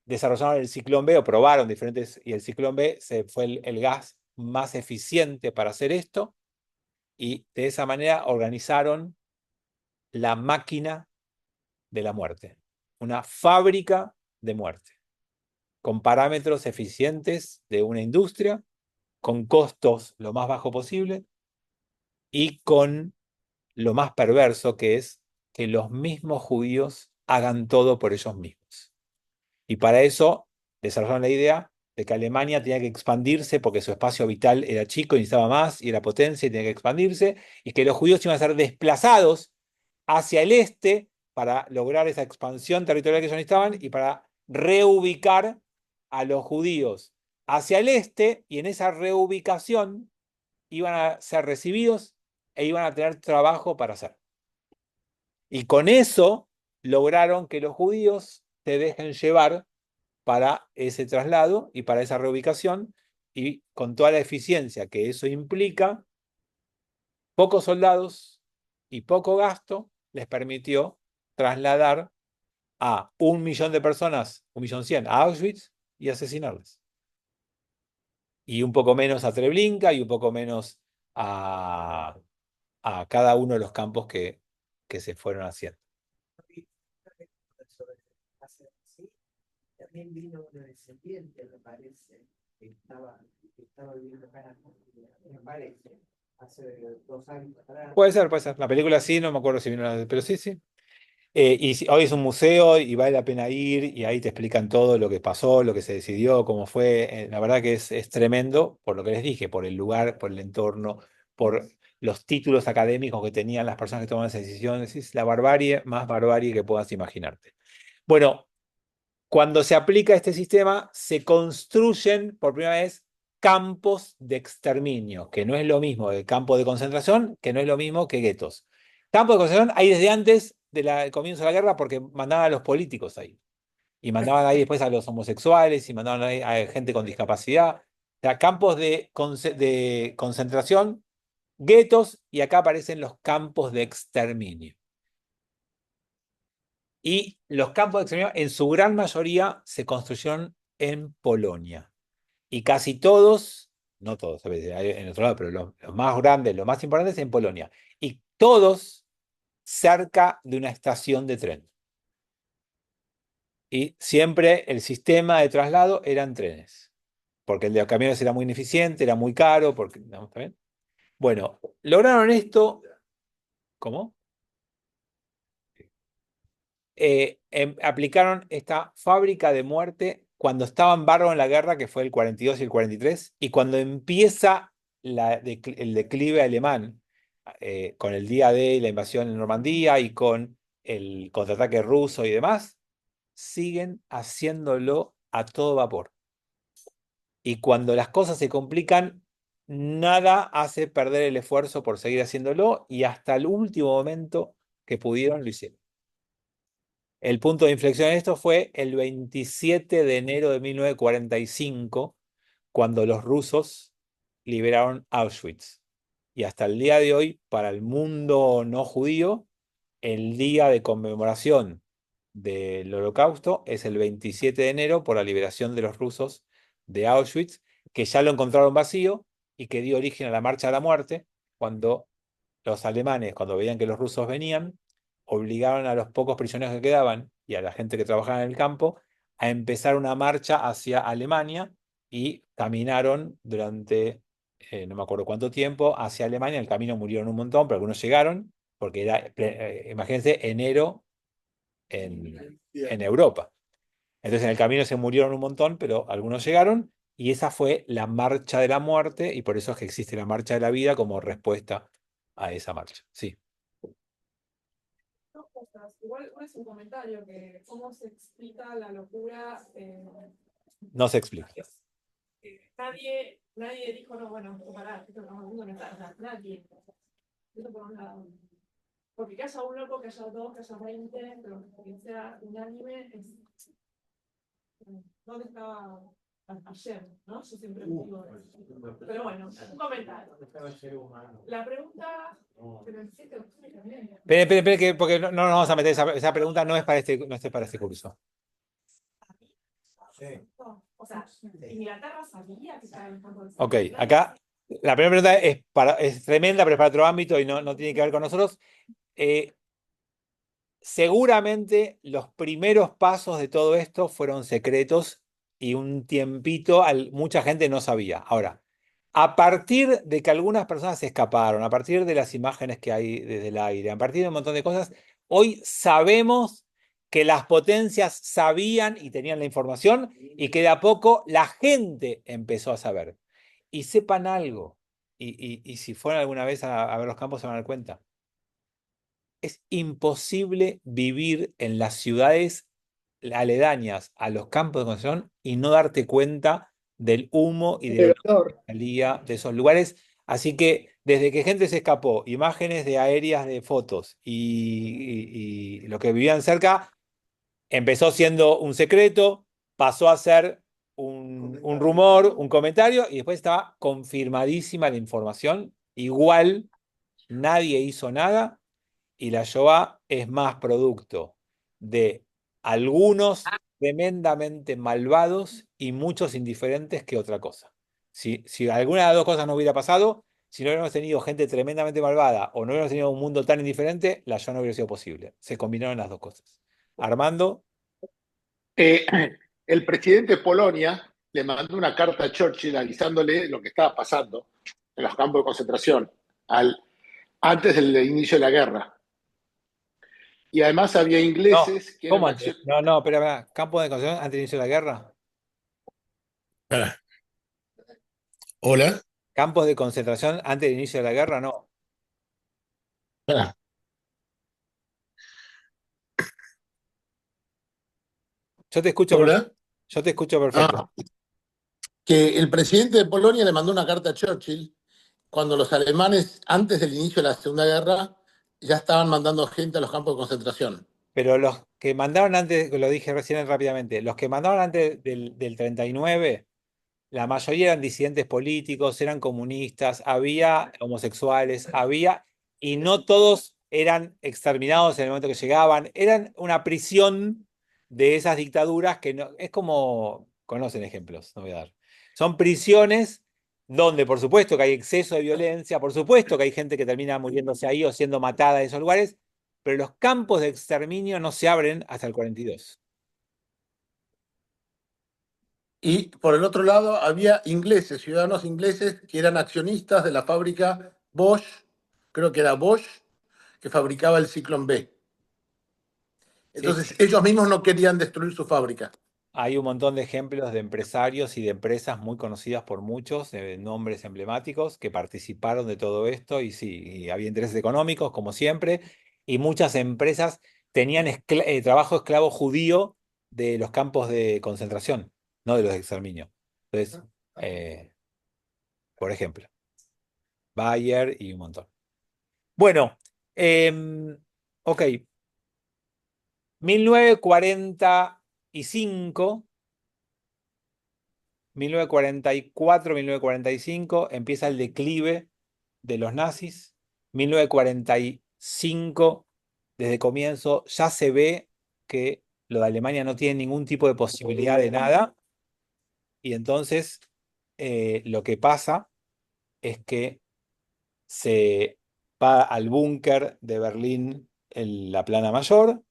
S1: Desarrollaron el ciclón B, o probaron diferentes, y el ciclón B fue el gas más eficiente para hacer esto, y de esa manera organizaron la máquina de la muerte, una fábrica de muerte, con parámetros eficientes de una industria, con costos lo más bajo posible y con lo más perverso, que es que los mismos judíos hagan todo por ellos mismos. Y para eso desarrollaron la idea de que Alemania tenía que expandirse porque su espacio vital era chico y necesitaba más, y era potencia y tenía que expandirse, y que los judíos iban a ser desplazados hacia el este para lograr esa expansión territorial que ellos necesitaban y para reubicar a los judíos hacia el este, y en esa reubicación iban a ser recibidos e iban a tener trabajo para hacer. Y con eso lograron que los judíos se dejen llevar para ese traslado y para esa reubicación, y con toda la eficiencia que eso implica, pocos soldados y poco gasto les permitió trasladar a 1.000.000 de personas, 1.100.000, a Auschwitz y asesinarlas. Y un poco menos a Treblinka y un poco menos a cada uno de los campos que se fueron haciendo.
S8: También vino una descendiente, me parece, que estaba viviendo acá en Argentina, me parece, hace 2 años atrás.
S1: Puede ser. La película sí, no me acuerdo si vino, pero sí. Hoy es un museo y vale la pena ir, y ahí te explican todo lo que pasó, lo que se decidió, cómo fue. La verdad que es tremendo, por lo que les dije, por el lugar, por el entorno, por los títulos académicos que tenían las personas que tomaban esas decisiones. Es la barbarie, más barbarie que puedas imaginarte. Bueno, cuando se aplica este sistema, se construyen por primera vez campos de exterminio, que no es lo mismo que campo de concentración, que no es lo mismo que guetos. Campos de concentración hay desde antes del comienzo de la guerra, porque mandaban a los políticos ahí. Y mandaban ahí después a los homosexuales, y mandaban ahí a gente con discapacidad. O sea, campos de concentración, guetos, y acá aparecen los campos de exterminio. Y los campos de exterminio, en su gran mayoría, se construyeron en Polonia. Y casi todos, no todos, a veces hay en otro lado, pero los más grandes, los más importantes, en Polonia. Y todos cerca de una estación de tren. Y siempre el sistema de traslado eran trenes, porque el de los camiones era muy ineficiente, era muy caro, porque, ¿no? ¿Está bien? Bueno, lograron esto. ¿Cómo? Aplicaron esta fábrica de muerte cuando estaban bárbaros en la guerra, que fue el 42 y el 43, y cuando empieza el declive alemán, con el día D, la invasión en Normandía y con el contraataque ruso y demás, siguen haciéndolo a todo vapor. Y cuando las cosas se complican, nada hace perder el esfuerzo por seguir haciéndolo, y hasta el último momento que pudieron lo hicieron. El punto de inflexión en esto fue el 27 de enero de 1945, cuando los rusos liberaron Auschwitz. Y hasta el día de hoy, para el mundo no judío, el día de conmemoración del Holocausto es el 27 de enero, por la liberación de los rusos de Auschwitz, que ya lo encontraron vacío y que dio origen a la Marcha de la Muerte, cuando los alemanes, cuando veían que los rusos venían, obligaron a los pocos prisioneros que quedaban y a la gente que trabajaba en el campo a empezar una marcha hacia Alemania, y caminaron durante no me acuerdo cuánto tiempo, hacia Alemania. En el camino murieron un montón, pero algunos llegaron, porque era, imagínense, enero en Europa. Entonces en el camino se murieron un montón, pero algunos llegaron, y esa fue la marcha de la muerte, y por eso es que existe la marcha de la vida como respuesta a esa marcha. Sí,
S6: Dos cosas. Igual es un comentario que cómo se explica la locura.
S1: no se explica.
S6: Nadie dijo, no, bueno, pará, esto que estamos haciendo no está, o sea, nadie. Eso por un lado. Porque que haya un loco, que haya dos, que haya 20, pero que sea unánime, es. ¿Dónde estaba ayer? ¿No? Yo siempre digo eso. Pero bueno, un comentario. La pregunta. Pero el 7 de octubre también.
S1: Espere, que, porque no nos vamos a meter, esa pregunta no es para este curso.
S6: O sea, Inglaterra sabía que estaba en el campo de
S1: Ok,
S6: Inglaterra.
S1: acá la primera pregunta es tremenda, pero es para otro ámbito y no tiene que ver con nosotros. Seguramente los primeros pasos de todo esto fueron secretos y un tiempito mucha gente no sabía. Ahora, a partir de que algunas personas se escaparon, a partir de las imágenes que hay desde el aire, a partir de un montón de cosas, hoy sabemos que las potencias sabían y tenían la información y que de a poco la gente empezó a saber. Y sepan algo, y si fueron alguna vez a ver los campos se van a dar cuenta. Es imposible vivir en las ciudades aledañas a los campos de concentración y no darte cuenta del humo y del olor que salía de esos lugares. Así que desde que gente se escapó, imágenes de aéreas de fotos y lo que vivían cerca, empezó siendo un secreto, pasó a ser un rumor, un comentario, y después estaba confirmadísima la información. Igual nadie hizo nada y la Shoah es más producto de algunos tremendamente malvados y muchos indiferentes que otra cosa. Si alguna de las dos cosas no hubiera pasado, si no hubiéramos tenido gente tremendamente malvada o no hubiéramos tenido un mundo tan indiferente, la Shoah no hubiera sido posible. Se combinaron las dos cosas. Armando,
S9: Eh, el presidente de Polonia le mandó una carta a Churchill avisándole lo que estaba pasando en los campos de concentración antes del inicio de la guerra. Y además había
S1: no,
S9: ingleses que
S1: ¿cómo
S9: eran
S1: antes? No, pero campo de concentración antes del inicio de la guerra.
S11: Pará. Hola.
S1: Campos de concentración antes del inicio de la guerra, no.
S11: Pará.
S1: Yo te escucho perfecto.
S11: Hola.
S1: Yo te escucho perfecto.
S11: Que el presidente de Polonia le mandó una carta a Churchill cuando los alemanes, antes del inicio de la Segunda Guerra, ya estaban mandando gente a los campos de concentración.
S1: Pero los que mandaron antes, lo dije recién rápidamente, los que mandaron antes del 39, la mayoría eran disidentes políticos, eran comunistas, había homosexuales, y no todos eran exterminados en el momento que llegaban, eran una prisión de esas dictaduras que no, es como, conocen ejemplos, no voy a dar. Son prisiones donde por supuesto que hay exceso de violencia, por supuesto que hay gente que termina muriéndose ahí o siendo matada en esos lugares, pero los campos de exterminio no se abren hasta el 42.
S11: Y por el otro lado había ingleses, ciudadanos ingleses, que eran accionistas de la fábrica Bosch, creo que era Bosch, que fabricaba el Ciclón B. Entonces ellos mismos no querían destruir su fábrica.
S1: Hay un montón de ejemplos de empresarios y de empresas muy conocidas por muchos, de nombres emblemáticos, que participaron de todo esto y sí, y había intereses económicos, como siempre, y muchas empresas tenían trabajo esclavo judío de los campos de concentración, no de los de exterminio. Entonces, por ejemplo, Bayer y un montón. Bueno, ok, 1945. 1944-1945 empieza el declive de los nazis. 1945, desde comienzo, ya se ve que lo de Alemania no tiene ningún tipo de posibilidad de nada. Y entonces lo que pasa es que se va al búnker de Berlín en la plana mayor,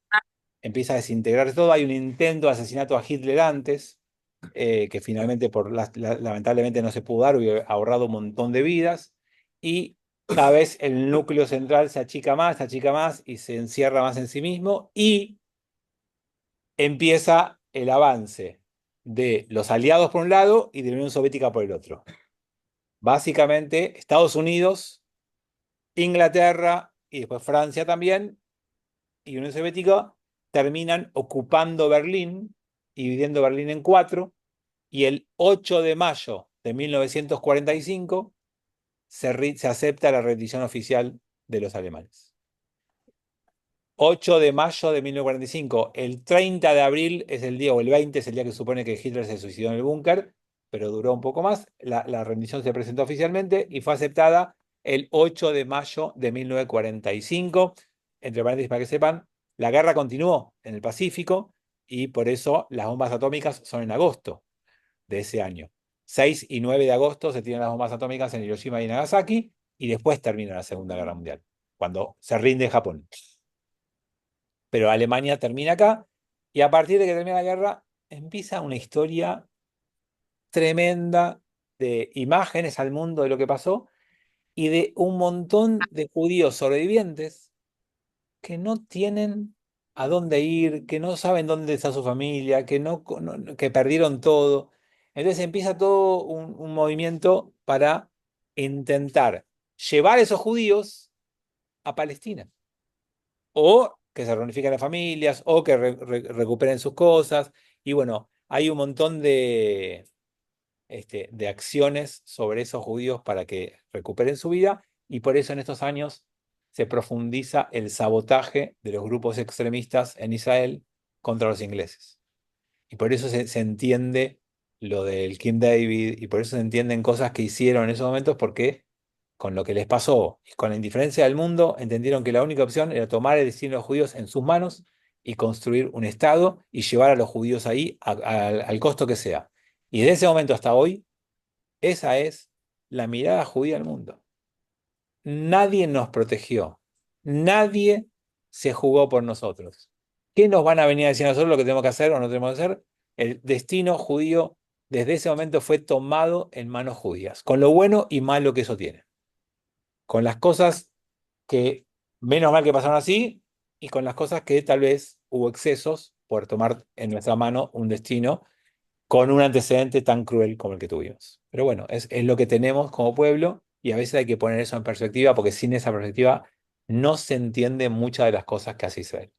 S1: empieza a desintegrarse todo. Hay un intento de asesinato a Hitler antes. que finalmente lamentablemente no se pudo dar, hubiera ahorrado un montón de vidas, y cada vez el núcleo central se achica más y se encierra más en sí mismo, y empieza el avance de los aliados por un lado y de la Unión Soviética por el otro. Básicamente, Estados Unidos, Inglaterra y después Francia también, y Unión Soviética terminan ocupando Berlín, dividiendo Berlín en 4, y el 8 de mayo de 1945 se acepta la rendición oficial de los alemanes. 8 de mayo de 1945, el 30 de abril es el día, o el 20 es el día que se supone que Hitler se suicidó en el búnker, pero duró un poco más. La rendición se presentó oficialmente y fue aceptada el 8 de mayo de 1945. Entre paréntesis, para que sepan, la guerra continuó en el Pacífico y por eso las bombas atómicas son en agosto de ese año. 6 y 9 de agosto se tiran las bombas atómicas en Hiroshima y Nagasaki, y después termina la Segunda Guerra Mundial, cuando se rinde Japón. Pero Alemania termina acá, y a partir de que termina la guerra, empieza una historia tremenda de imágenes al mundo de lo que pasó, y de un montón de judíos sobrevivientes que no tienen a dónde ir, que no saben dónde está su familia, que perdieron todo. Entonces empieza todo un movimiento para intentar llevar a esos judíos a Palestina, o que se reunifiquen las familias, o que recuperen sus cosas. Y bueno, hay un montón de acciones sobre esos judíos para que recuperen su vida, y por eso en estos años se profundiza el sabotaje de los grupos extremistas en Israel contra los ingleses. Y por eso se entiende lo del King David, y por eso se entienden cosas que hicieron en esos momentos, porque con lo que les pasó y con la indiferencia del mundo, entendieron que la única opción era tomar el destino de los judíos en sus manos y construir un Estado y llevar a los judíos ahí al costo que sea. Y desde ese momento hasta hoy, esa es la mirada judía al mundo. Nadie nos protegió. Nadie se jugó por nosotros. ¿Qué nos van a venir a decir a nosotros lo que tenemos que hacer o no tenemos que hacer? El destino judío desde ese momento fue tomado en manos judías, con lo bueno y malo que eso tiene. Con las cosas que menos mal que pasaron así, y con las cosas que tal vez hubo excesos por tomar en nuestra mano un destino con un antecedente tan cruel como el que tuvimos. Pero bueno, es lo que tenemos como pueblo, y a veces hay que poner eso en perspectiva, porque sin esa perspectiva no se entiende muchas de las cosas que hace Israel.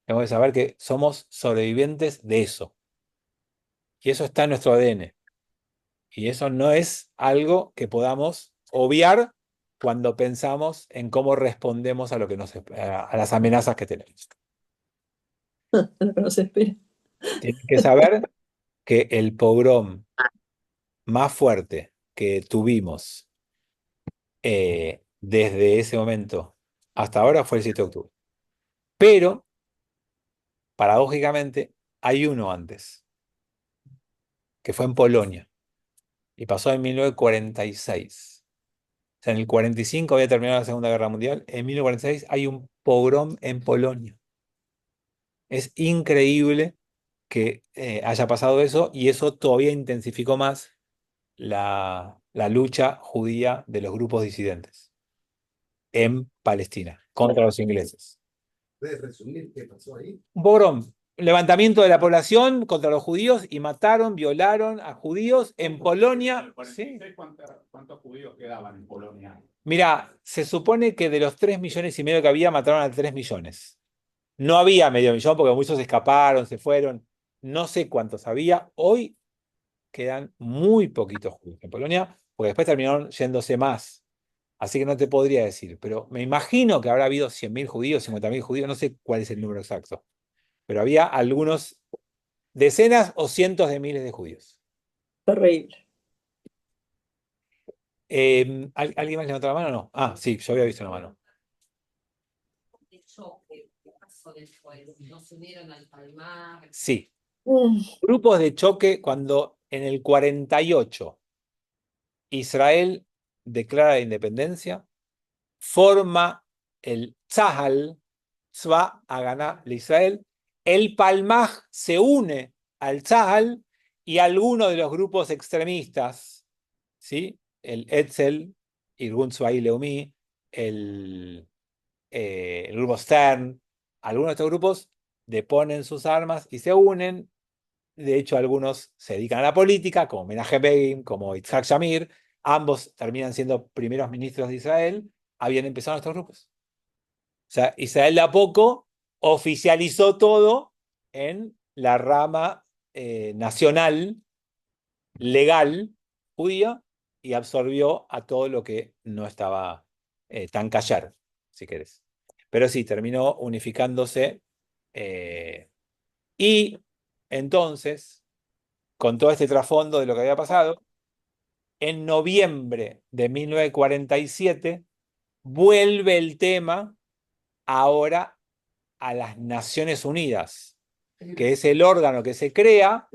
S1: Tenemos que saber que somos sobrevivientes de eso, y eso está en nuestro ADN, y eso no es algo que podamos obviar cuando pensamos en cómo respondemos a las amenazas que tenemos.
S12: Lo que nos espera.
S1: Tienen que saber que el pogrom más fuerte que tuvimos desde ese momento hasta ahora fue el 7 de octubre. Pero, paradójicamente, hay uno antes, que fue en Polonia, y pasó en 1946. O sea, en el 45 había terminado la Segunda Guerra Mundial, en 1946 hay un pogrom en Polonia. Es increíble que haya pasado eso, y eso todavía intensificó más la lucha judía de los grupos disidentes en Palestina contra los ingleses.
S10: ¿Puedes resumir qué pasó ahí?
S1: Un pogrom, levantamiento de la población contra los judíos, y mataron, violaron a judíos en Polonia. ¿Sí?
S13: ¿Cuántos judíos quedaban en Polonia?
S1: Mira, se supone que de los 3,5 millones que había, mataron a 3 millones. No había medio millón porque muchos escaparon, se fueron. No sé cuántos había. Hoy quedan muy poquitos judíos en Polonia, porque después terminaron yéndose más. Así que no te podría decir, pero me imagino que habrá habido 100.000 judíos, 50.000 judíos, no sé cuál es el número exacto. Pero había algunos, decenas o cientos de miles de judíos.
S12: Terrible.
S1: ¿Alguien más levantó la mano o no? Ah, sí, yo había visto una mano.
S14: ¿Qué pasó después? ¿No se unieron al Palmar?
S1: Sí. Grupos de choque cuando en el 48 Israel declara la independencia, forma el Tzahal, Tzva Haganá de Israel, el Palmaj se une al Tzahal, y algunos de los grupos extremistas, ¿sí? El Etzel, Irgun Tzvai Leumi, el grupo Stern, algunos de estos grupos deponen sus armas y se unen. De hecho, algunos se dedican a la política, como Menachem Begin, como Yitzhak Shamir. Ambos terminan siendo primeros ministros de Israel. Habían empezado estos grupos. O sea, Israel de a poco oficializó todo en la rama nacional, legal, judía, y absorbió a todo lo que no estaba tan callar, si querés. Pero sí, terminó unificándose. Y entonces, con todo este trasfondo de lo que había pasado, en noviembre de 1947 vuelve el tema ahora a las Naciones Unidas, que es el órgano que se crea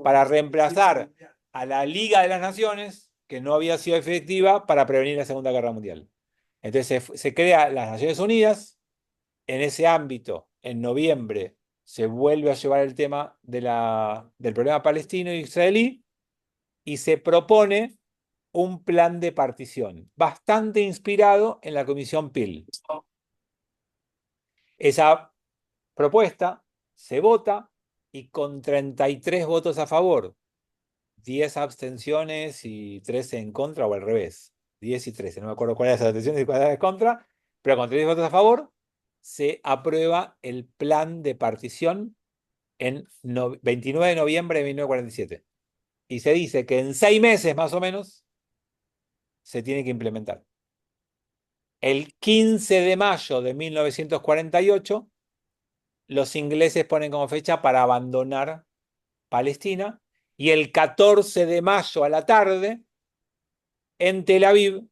S1: para reemplazar a la Liga de las Naciones, que no había sido efectiva para prevenir la Segunda Guerra Mundial. Entonces se crea las Naciones Unidas. En ese ámbito, en noviembre, se vuelve a llevar el tema del problema palestino e israelí y se propone un plan de partición, bastante inspirado en la Comisión Peel. Esa propuesta se vota y con 33 votos a favor, 10 abstenciones y 13 en contra, o al revés, 10 y 13, no me acuerdo cuál es la abstención y cuál es la contra, pero con 3 votos a favor, se aprueba el plan de partición en 29 de noviembre de 1947. Y se dice que en 6 meses más o menos se tiene que implementar. El 15 de mayo de 1948, los ingleses ponen como fecha para abandonar Palestina, y el 14 de mayo a la tarde, en Tel Aviv,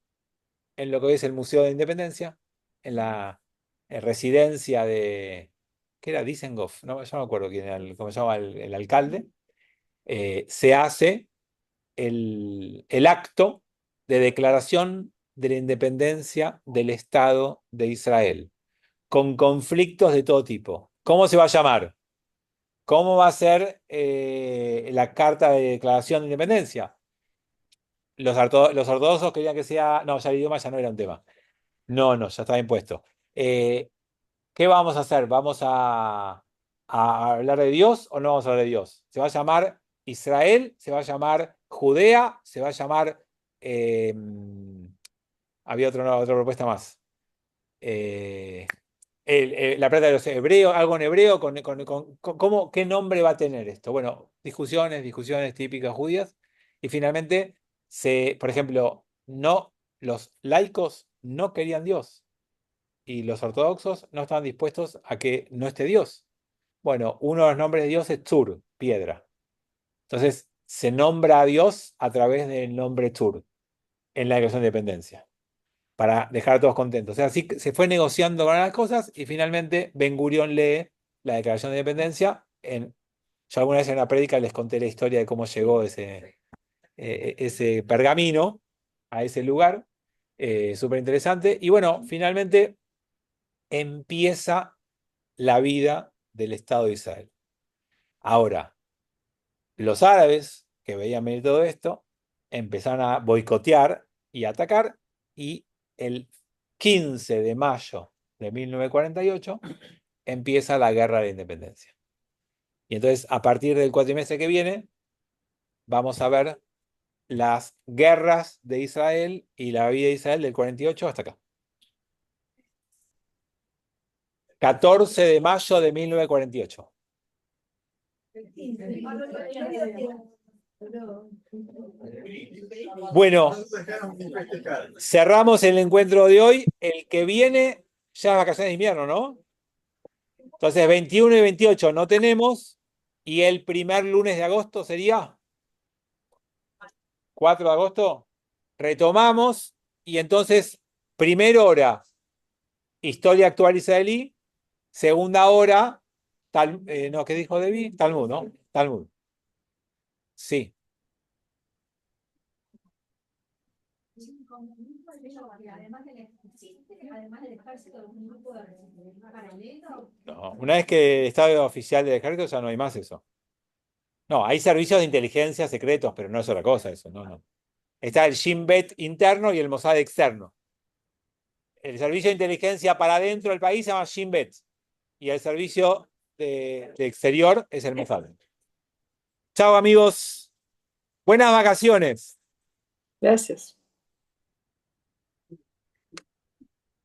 S1: en lo que hoy es el Museo de Independencia, en la residencia de, ¿qué era? Dizengoff, no, yo no me acuerdo quién era, cómo se llama el alcalde, se hace el acto de declaración de la independencia del Estado de Israel, con conflictos de todo tipo. ¿Cómo se va a llamar? ¿Cómo va a ser la carta de declaración de independencia? Los ortodoxos querían que sea... No, ya el idioma ya no era un tema. No, ya estaba impuesto. ¿Qué vamos a hacer? ¿Vamos a hablar de Dios o no vamos a hablar de Dios? ¿Se va a llamar Israel? ¿Se va a llamar Judea? ¿Se va a llamar... había otra propuesta más. La plata de los hebreos, algo en hebreo, ¿qué nombre va a tener esto? Bueno, discusiones típicas judías. Y finalmente, por ejemplo, los laicos no querían Dios. Y los ortodoxos no estaban dispuestos a que no esté Dios. Bueno, uno de los nombres de Dios es Tzur, piedra. Entonces, se nombra a Dios a través del nombre Tzur en la Declaración de Independencia, para dejar a todos contentos. O sea, así se fue negociando con las cosas y finalmente Ben Gurión lee la Declaración de Independencia. Yo alguna vez en una prédica les conté la historia de cómo llegó ese pergamino a ese lugar. Súper interesante. Y bueno, finalmente empieza la vida del Estado de Israel. Ahora, los árabes que veían venir todo esto empezaron a boicotear y atacar, y el 15 de mayo de 1948 empieza la Guerra de la Independencia. Y entonces, a partir del cuatrimestre que viene, vamos a ver las guerras de Israel y la vida de Israel del 48 hasta acá. 14 de mayo de 1948. Bueno, cerramos el encuentro de hoy. El que viene ya es vacaciones de invierno, ¿no? Entonces 21 y 28 no tenemos, y el primer lunes de agosto sería 4 de agosto. Retomamos, y entonces primera hora historia actual israelí, segunda hora no, ¿qué dijo Debbie? Talmud, ¿no? Talmud. Sí. No, una vez que estado oficial del ejército ya no hay más eso. No, hay servicios de inteligencia secretos, pero no es otra cosa eso, no. Está el Shin Bet interno y el Mossad externo. El servicio de inteligencia para adentro del país se llama Shin Bet. Y el servicio de exterior es el Mossad. Chao, amigos. Buenas vacaciones.
S12: Gracias.